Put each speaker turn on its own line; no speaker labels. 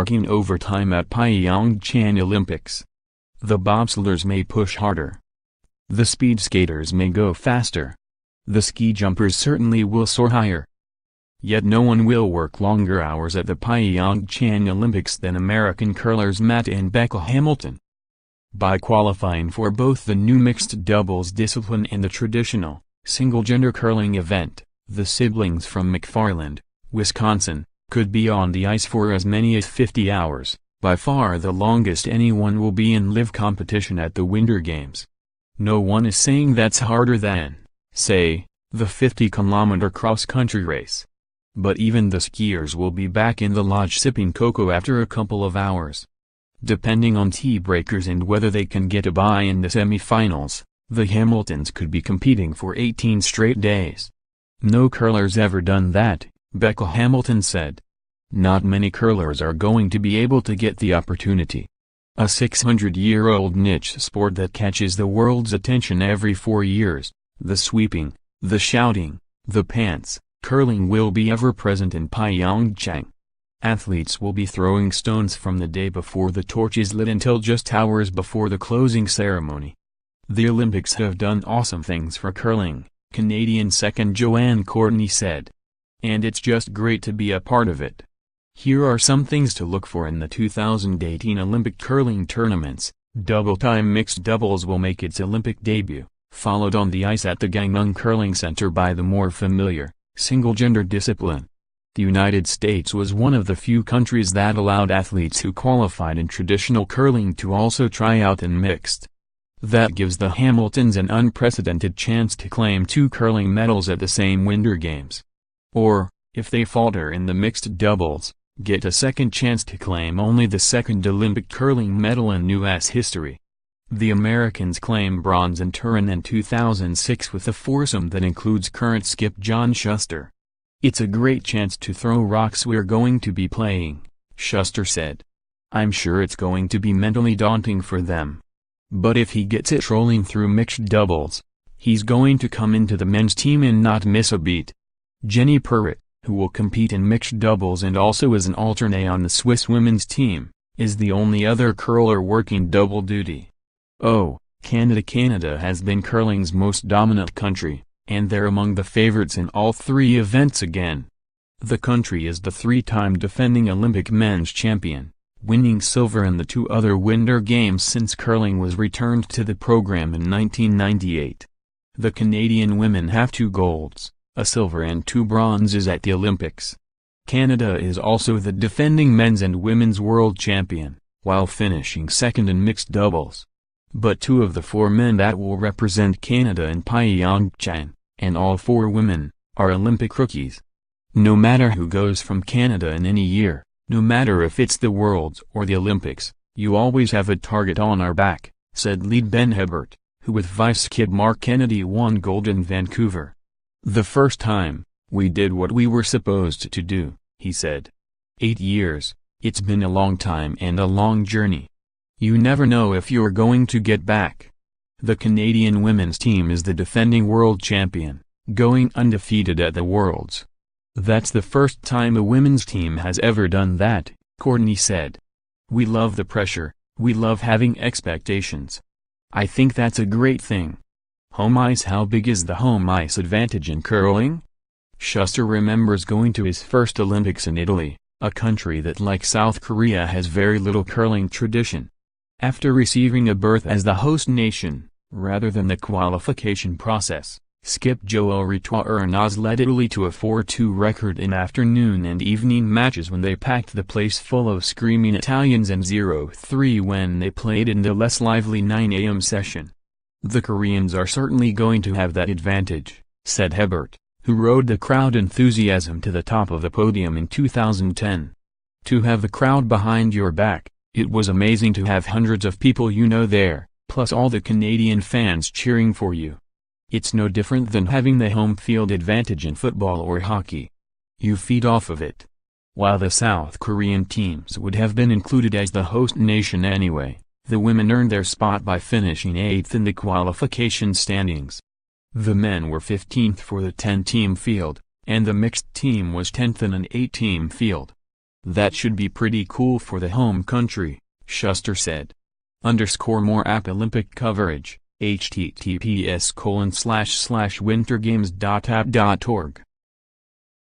working overtime at Pyeongchang Olympics. The bobsledders may push harder. The speed skaters may go faster. The ski jumpers certainly will soar higher. Yet no one will work longer hours at the Pyeongchang Olympics than American curlers Matt and Becca Hamilton. By qualifying for both the new mixed doubles discipline and the traditional, single-gender curling event, the siblings from McFarland, Wisconsin, could be on the ice for as many as 50 hours, by far the longest anyone will be in live competition at the Winter Games. No one is saying that's harder than, say, the 50-kilometer cross-country race. But even the skiers will be back in the lodge sipping cocoa after a couple of hours. Depending on tie-breakers and whether they can get a bye in the semi-finals, the Hamiltons could be competing for 18 straight days. No curler's ever done that, Becca Hamilton said. Not many curlers are going to be able to get the opportunity. A 600-year-old niche sport that catches the world's attention every 4 years, the sweeping, the shouting, the pants, curling will be ever present in Pyeongchang. Athletes will be throwing stones from the day before the torch is lit until just hours before the closing ceremony. The Olympics have done awesome things for curling, Canadian second Joanne Courtney said. And it's just great to be a part of it. Here are some things to look for in the 2018 Olympic curling tournaments. Double-time mixed doubles will make its Olympic debut, followed on the ice at the Gangneung Curling Center by the more familiar, single-gender discipline. The United States was one of the few countries that allowed athletes who qualified in traditional curling to also try out in mixed. That gives the Hamiltons an unprecedented chance to claim 2 curling medals at the same Winter Games. Or, if they falter in the mixed doubles, get a second chance to claim only the second Olympic curling medal in U.S. history. The Americans claim bronze in Turin in 2006 with a foursome that includes current skip John Shuster. It's a great chance to throw rocks. We're going to be playing, Shuster said. I'm sure it's going to be mentally daunting for them. But if he gets it rolling through mixed doubles, he's going to come into the men's team and not miss a beat. Jenny Perrott, who will compete in mixed doubles and also is an alternate on the Swiss women's team, is the only other curler working double duty. Oh, Canada has been curling's most dominant country, and they're among the favorites in all 3 events again. The country is the 3-time defending Olympic men's champion, winning silver in the 2 other Winter Games since curling was returned to the program in 1998. The Canadian women have 2 golds, a silver and 2 bronzes at the Olympics. Canada is also the defending men's and women's world champion, while finishing second in mixed doubles. But 2 of the 4 men that will represent Canada in Pyeongchang, and all 4 women, are Olympic rookies. No matter who goes from Canada in any year, no matter if it's the Worlds or the Olympics, you always have a target on our back, said lead Ben Hebert, who with vice skip Mark Kennedy won gold in Vancouver. The first time, we did what we were supposed to do, he said. 8 years, it's been a long time and a long journey. You never know if you're going to get back. The Canadian women's team is the defending world champion, going undefeated at the Worlds. That's the first time a women's team has ever done that, Courtney said. We love the pressure, we love having expectations. I think that's a great thing. Home ice. How big is the home ice advantage in curling? Shuster remembers going to his first Olympics in Italy, a country that like South Korea has very little curling tradition. After receiving a berth as the host nation, rather than the qualification process, skip Joël Retaux led Italy to a 4-2 record in afternoon and evening matches when they packed the place full of screaming Italians and 0-3 when they played in the less lively 9 a.m. session. The Koreans are certainly going to have that advantage, said Hebert, who rode the crowd enthusiasm to the top of the podium in 2010. To have the crowd behind your back, it was amazing to have hundreds of people you know there, plus all the Canadian fans cheering for you. It's no different than having the home field advantage in football or hockey. You feed off of it. While the South Korean teams would have been included as the host nation anyway, the women earned their spot by finishing 8th in the qualification standings. The men were 15th for the 10-team field, and the mixed team was 10th in an 8-team field. That should be pretty cool for the home country, Shuster said. More app Olympic coverage, https://wintergames.app.org